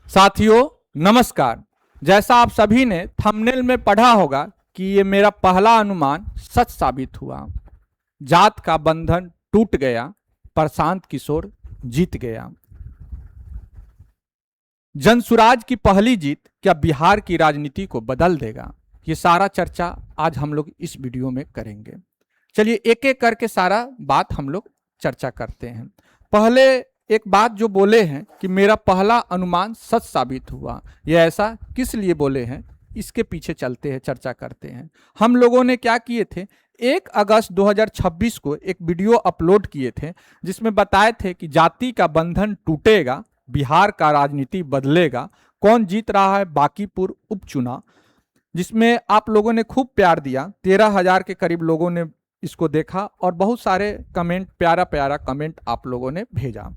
साथियों नमस्कार। जैसा आप सभी ने थंबनेल में पढ़ा होगा कि ये मेरा पहला अनुमान सच साबित हुआ। जात का बंधन टूट गया, प्रशांत किशोर जीत गया। जनसुराज की पहली जीत क्या बिहार की राजनीति को बदल देगा? ये सारा चर्चा आज हम लोग इस वीडियो में करेंगे। चलिए एक एक करके सारा बात हम लोग चर्चा करते हैं। पहले एक बात जो बोले हैं कि मेरा पहला अनुमान सच साबित हुआ, ये ऐसा किस लिए बोले हैं, इसके पीछे चलते हैं, चर्चा करते हैं। हम लोगों ने क्या किए थे, 1 अगस्त 2026 को एक वीडियो अपलोड किए थे जिसमें बताए थे कि जाति का बंधन टूटेगा, बिहार का राजनीति बदलेगा, कौन जीत रहा है बांकीपुर उपचुनाव, जिसमें आप लोगों ने खूब प्यार दिया। 13,000 के करीब लोगों ने इसको देखा और बहुत सारे कमेंट, प्यारा प्यारा कमेंट आप लोगों ने भेजा।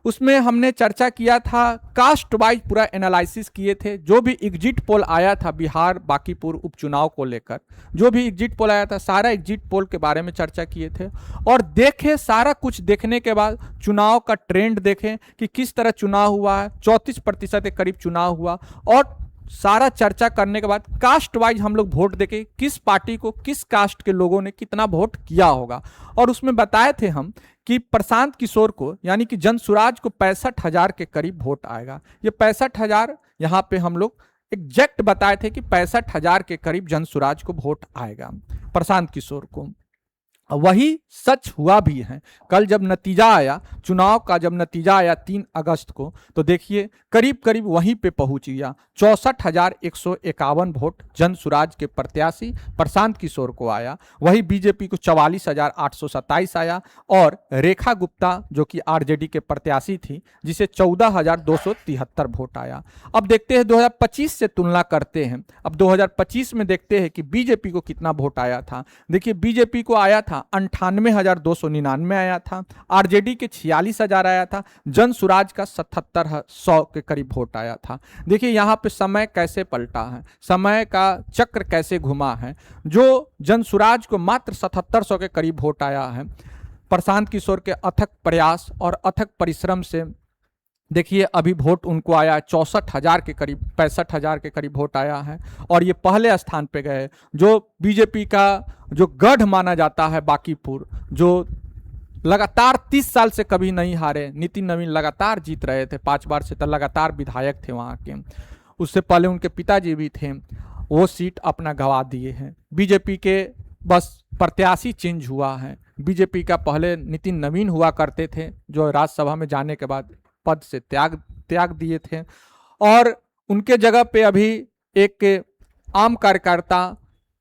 उसमें हमने चर्चा किया था, कास्ट वाइज पूरा एनालिसिस किए थे। जो भी एग्जिट पोल आया था बिहार बांकीपुर उपचुनाव को लेकर, जो भी एग्जिट पोल आया था, सारा एग्जिट पोल के बारे में चर्चा किए थे और देखे, सारा कुछ देखने के बाद चुनाव का ट्रेंड देखें कि किस तरह चुनाव हुआ है। 34% के करीब चुनाव हुआ और सारा चर्चा करने के बाद कास्ट वाइज हम लोग वोट देके किस पार्टी को, किस कास्ट के लोगों ने कितना वोट किया होगा। और उसमें बताए थे हम कि प्रशांत किशोर को यानी कि जनसुराज को 65,000 के करीब वोट आएगा। ये 65,000 यहाँ पे हम लोग एग्जैक्ट बताए थे कि 65,000 के करीब जनसुराज को वोट आएगा प्रशांत किशोर को। वही सच हुआ भी है। कल जब नतीजा आया, चुनाव का जब नतीजा आया 3 अगस्त को, तो देखिए करीब करीब वहीं पे पहुंच गया। 64,151 वोट जनसुराज के प्रत्याशी प्रशांत किशोर को आया। वही बीजेपी को 44,827 आया और रेखा गुप्ता जो कि आरजेडी के प्रत्याशी थी, जिसे 14,273 वोट आया। अब देखते हैं 2025 से तुलना करते हैं। अब 2025 में देखते हैं कि बीजेपी को कितना वोट आया था। देखिए बीजेपी को आया था 98,299 आया था, आरजेडी के 46,000 आया था, जनसुराज का 77,100 के करीब वोट आया था। देखिए यहाँ पे समय कैसे पलटा है, समय का चक्र कैसे घुमा है। जो जनसुराज को मात्र 77,100 के करीब वोट आया है, प्रशांत किशोर के अथक प्रयास और अथक परिश्रम से देखिए अभी वोट उनको आया 64,000 के करीब, 65,000 के करीब वोट आया है और ये पहले स्थान पे गए। जो बीजेपी का जो गढ़ माना जाता है बांकीपुर, जो लगातार 30 साल से कभी नहीं हारे, नितिन नवीन लगातार जीत रहे थे, 5 बार से तो लगातार विधायक थे वहाँ के। उससे पहले उनके पिताजी भी थे, वो सीट अपना गंवा दिए हैं। बीजेपी के बस प्रत्याशी चेंज हुआ है। बीजेपी का पहले नितिन नवीन हुआ करते थे, जो राज्यसभा में जाने के बाद पद से त्याग दिए थे और उनके जगह पे अभी एक आम कार्यकर्ता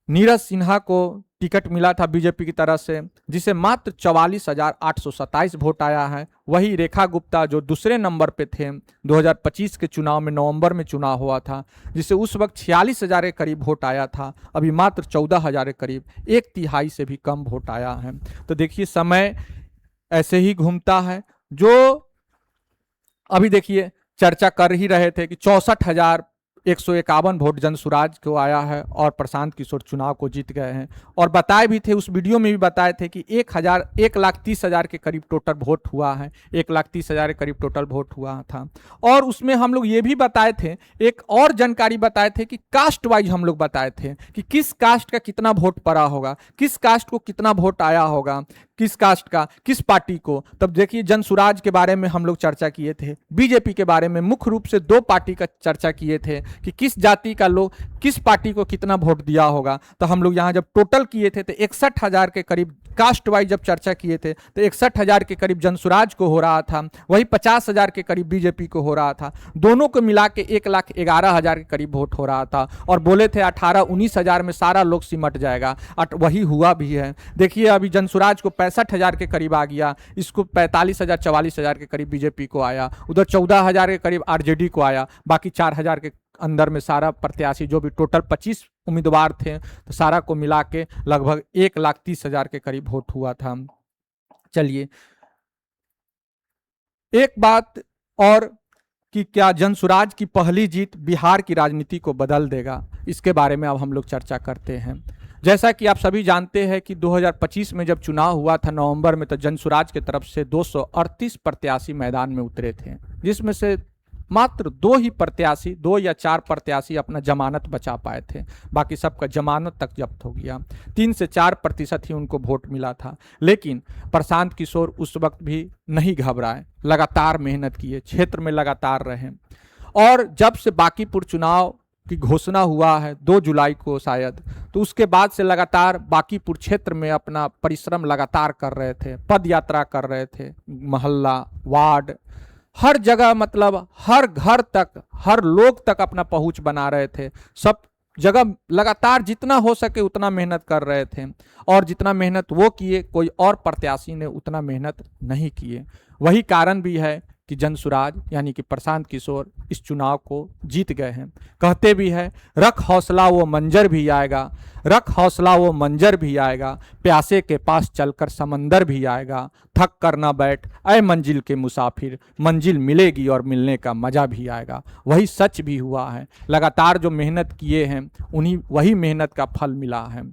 नीरज सिन्हा को टिकट मिला था बीजेपी की तरफ से, जिसे मात्र 44,827 वोट आया है। वही रेखा गुप्ता जो दूसरे नंबर पे थे, 2025 के चुनाव में नवंबर में चुनाव हुआ था, जिसे उस वक्त 46,000 के करीब वोट आया था, अभी मात्र 14,000 के करीब, 1/3 से भी कम वोट आया है। तो देखिए समय ऐसे ही घूमता है। जो अभी देखिए चर्चा कर ही रहे थे कि 64,151 वोट जनसुराज को आया है और प्रशांत किशोर चुनाव को जीत गए हैं। और बताए भी थे, उस वीडियो में भी बताए थे कि 1,30,000 के करीब टोटल वोट हुआ है, 1,30,000 के करीब टोटल वोट हुआ था। और उसमें हम लोग ये भी बताए थे, एक और जानकारी बताए थे कि कास्ट वाइज हम लोग बताए थे कि किस कास्ट का कितना वोट पड़ा होगा, किस कास्ट को कितना वोट आया होगा, किस कास्ट का, किस पार्टी को। तब देखिए जनसुराज के बारे में हम लोग चर्चा किए थे, बीजेपी के बारे में मुख्य रूप से 2 पार्टी का चर्चा किए थे कि किस जाति का लोग किस पार्टी को कितना वोट दिया होगा। तो हम लोग यहाँ जब टोटल किए थे तो 61,000 के करीब कास्ट वाइज जब चर्चा किए थे तो 61,000 के करीब जनसुराज को हो रहा था, वही 50,000 के करीब बीजेपी को हो रहा था। दोनों को मिला के 1,11,000 के करीब वोट हो रहा था और बोले थे 18-19,000 में सारा लोग सिमट जाएगा, वही हुआ भी है। देखिए अभी जनसुराज को 65,000 के करीब आ गया, इसको 45,000-44,000 के करीब बीजेपी को आया, उधर 14,000 के करीब आरजेडी को आया, बाकी 4,000 के अंदर में सारा प्रत्याशी जो भी टोटल 25 उम्मीदवार थे, तो सारा को मिला के लगभग 1,30,000 के करीब वोट हुआ था। चलिए एक बात और कि क्या जनसुराज की पहली जीत बिहार की राजनीति को बदल देगा, इसके बारे में अब हम लोग चर्चा करते हैं। जैसा कि आप सभी जानते हैं कि 2025 में जब चुनाव हुआ था नवंबर में, तो जनसुराज की तरफ से 238 प्रत्याशी मैदान में उतरे थे, जिसमें से मात्र 2 ही प्रत्याशी, 2 या 4 प्रत्याशी अपना जमानत बचा पाए थे, बाकी सबका जमानत तक जब्त हो गया। 3 से 4% ही उनको वोट मिला था। लेकिन प्रशांत किशोर उस वक्त भी नहीं घबराए, लगातार मेहनत किए, क्षेत्र में लगातार रहे। और जब से बांकीपुर चुनाव की घोषणा हुआ है 2 जुलाई को शायद, तो उसके बाद से लगातार बांकीपुर क्षेत्र में अपना परिश्रम लगातार कर रहे थे, पद यात्रा कर रहे थे, मोहल्ला, वार्ड, हर जगह, मतलब हर घर तक, हर लोग तक अपना पहुंच बना रहे थे। सब जगह लगातार जितना हो सके उतना मेहनत कर रहे थे, और जितना मेहनत वो किए कोई और प्रत्याशी ने उतना मेहनत नहीं किए। वही कारण भी है कि जनसुराज यानी कि प्रशांत किशोर इस चुनाव को जीत गए हैं। कहते भी है, रख हौसला वो मंजर भी आएगा, रख हौसला वो मंजर भी आएगा, प्यासे के पास चलकर समंदर भी आएगा, थक कर ना बैठ ऐ मंजिल के मुसाफिर, मंजिल मिलेगी और मिलने का मजा भी आएगा। वही सच भी हुआ है। लगातार जो मेहनत किए हैं उन्हीं वही मेहनत का फल मिला है।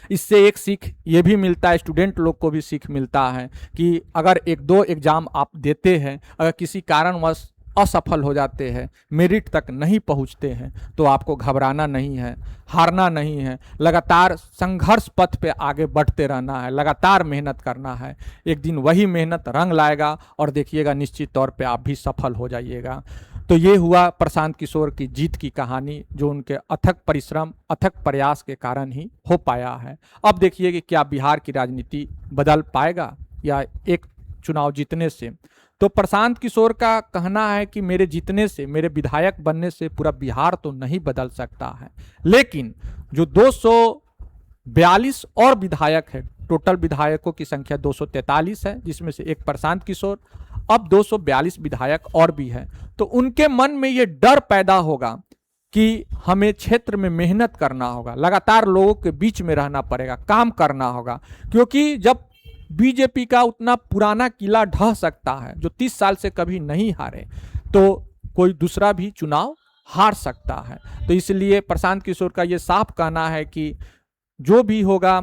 इससे एक सीख ये भी मिलता है, स्टूडेंट लोग को भी सीख मिलता है कि अगर 1-2 एग्जाम आप देते हैं, अगर किसी कारणवश असफल हो जाते हैं, मेरिट तक नहीं पहुंचते हैं, तो आपको घबराना नहीं है, हारना नहीं है, लगातार संघर्ष पथ पे आगे बढ़ते रहना है, लगातार मेहनत करना है। एक दिन वही मेहनत रंग लाएगा और देखिएगा निश्चित तौर पे आप भी सफल हो जाइएगा। तो ये हुआ प्रशांत किशोर की जीत की कहानी, जो उनके अथक परिश्रम, अथक प्रयास के कारण ही हो पाया है। अब देखिए कि क्या बिहार की राजनीति बदल पाएगा या एक चुनाव जीतने से। तो प्रशांत किशोर का कहना है कि मेरे जीतने से, मेरे विधायक बनने से पूरा बिहार तो नहीं बदल सकता है, लेकिन जो 242 और विधायक है, टोटल विधायकों की संख्या 243 है, जिसमें से एक प्रशांत किशोर, अब 242 विधायक और भी है। तो उनके मन में ये डर पैदा होगा कि हमें क्षेत्र में मेहनत करना होगा, लगातार लोगों के बीच में रहना पड़ेगा, काम करना होगा, क्योंकि जब बीजेपी का उतना पुराना किला ढह सकता है, जो 30 साल से कभी नहीं हारे, तो कोई दूसरा भी चुनाव हार सकता है। तो इसलिए प्रशांत किशोर का ये साफ कहना है कि जो भी होगा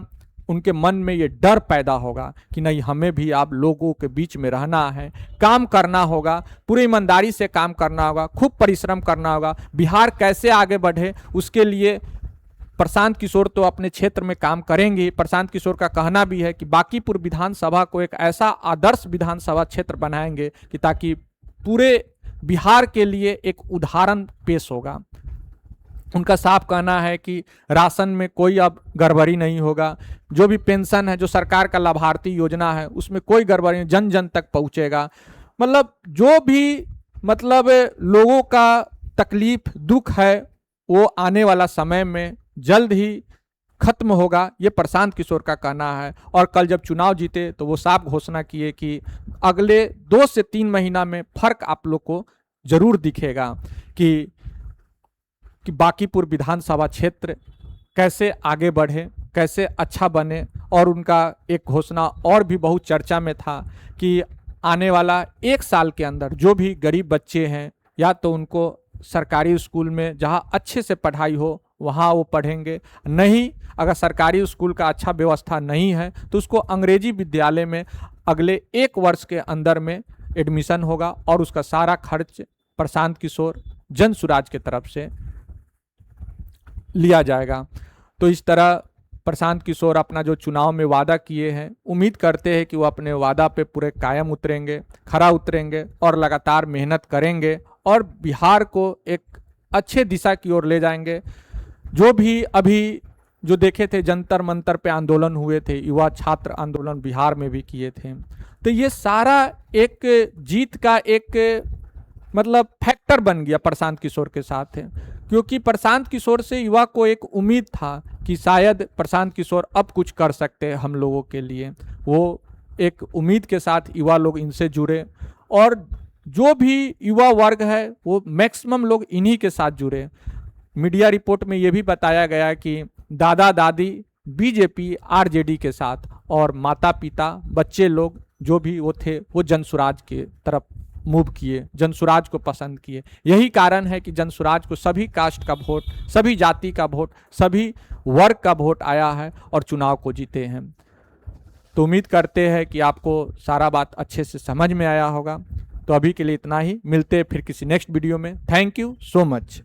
उनके मन में ये डर पैदा होगा कि नहीं, हमें भी आप लोगों के बीच में रहना है, काम करना होगा, पूरी ईमानदारी से काम करना होगा, खूब परिश्रम करना होगा। बिहार कैसे आगे बढ़े उसके लिए प्रशांत किशोर तो अपने क्षेत्र में काम करेंगे। प्रशांत किशोर का कहना भी है कि बांकीपुर विधानसभा को एक ऐसा आदर्श विधानसभा क्षेत्र बनाएंगे कि ताकि पूरे बिहार के लिए एक उदाहरण पेश होगा। उनका साफ कहना है कि राशन में कोई अब गड़बड़ी नहीं होगा, जो भी पेंशन है, जो सरकार का लाभार्थी योजना है, उसमें कोई गड़बड़ी नहीं, जन जन तक पहुंचेगा। मतलब जो भी मतलब लोगों का तकलीफ दुख है वो आने वाला समय में जल्द ही खत्म होगा, ये प्रशांत किशोर का कहना है। और कल जब चुनाव जीते तो वो साफ घोषणा किए कि अगले 2 से 3 महीना में फर्क आप लोग को जरूर दिखेगा कि बांकीपुर विधानसभा क्षेत्र कैसे आगे बढ़े, कैसे अच्छा बने। और उनका एक घोषणा और भी बहुत चर्चा में था कि आने वाला 1 साल के अंदर जो भी गरीब बच्चे हैं, या तो उनको सरकारी स्कूल में जहां अच्छे से पढ़ाई हो वहां वो पढ़ेंगे, नहीं अगर सरकारी स्कूल का अच्छा व्यवस्था नहीं है तो उसको अंग्रेजी विद्यालय में अगले 1 वर्ष के अंदर में एडमिशन होगा, और उसका सारा खर्च प्रशांत किशोर जनसुराज के तरफ से लिया जाएगा। तो इस तरह प्रशांत किशोर अपना जो चुनाव में वादा किए हैं, उम्मीद करते हैं कि वो अपने वादा पे पूरे कायम उतरेंगे, खरा उतरेंगे और लगातार मेहनत करेंगे और बिहार को एक अच्छे दिशा की ओर ले जाएंगे। जो भी अभी जो देखे थे जंतर मंतर पे आंदोलन हुए थे, युवा छात्र आंदोलन बिहार में भी किए थे, तो ये सारा एक जीत का एक मतलब फैक्टर बन गया प्रशांत किशोर के साथ है, क्योंकि प्रशांत किशोर से युवा को एक उम्मीद था कि शायद प्रशांत किशोर अब कुछ कर सकते हैं हम लोगों के लिए। वो एक उम्मीद के साथ युवा लोग इनसे जुड़े, और जो भी युवा वर्ग है वो मैक्सिमम लोग इन्हीं के साथ जुड़े। मीडिया रिपोर्ट में ये भी बताया गया कि दादा दादी बीजेपी आरजेडी के साथ, और माता पिता बच्चे लोग जो भी वो थे वो जनसुराज के तरफ मूव किए, जनसुराज को पसंद किए। यही कारण है कि जनसुराज को सभी कास्ट का वोट, सभी जाति का वोट, सभी वर्ग का वोट आया है और चुनाव को जीते हैं। तो उम्मीद करते हैं कि आपको सारा बात अच्छे से समझ में आया होगा। तो अभी के लिए इतना ही, मिलते हैं फिर किसी नेक्स्ट वीडियो में। Thank you so much.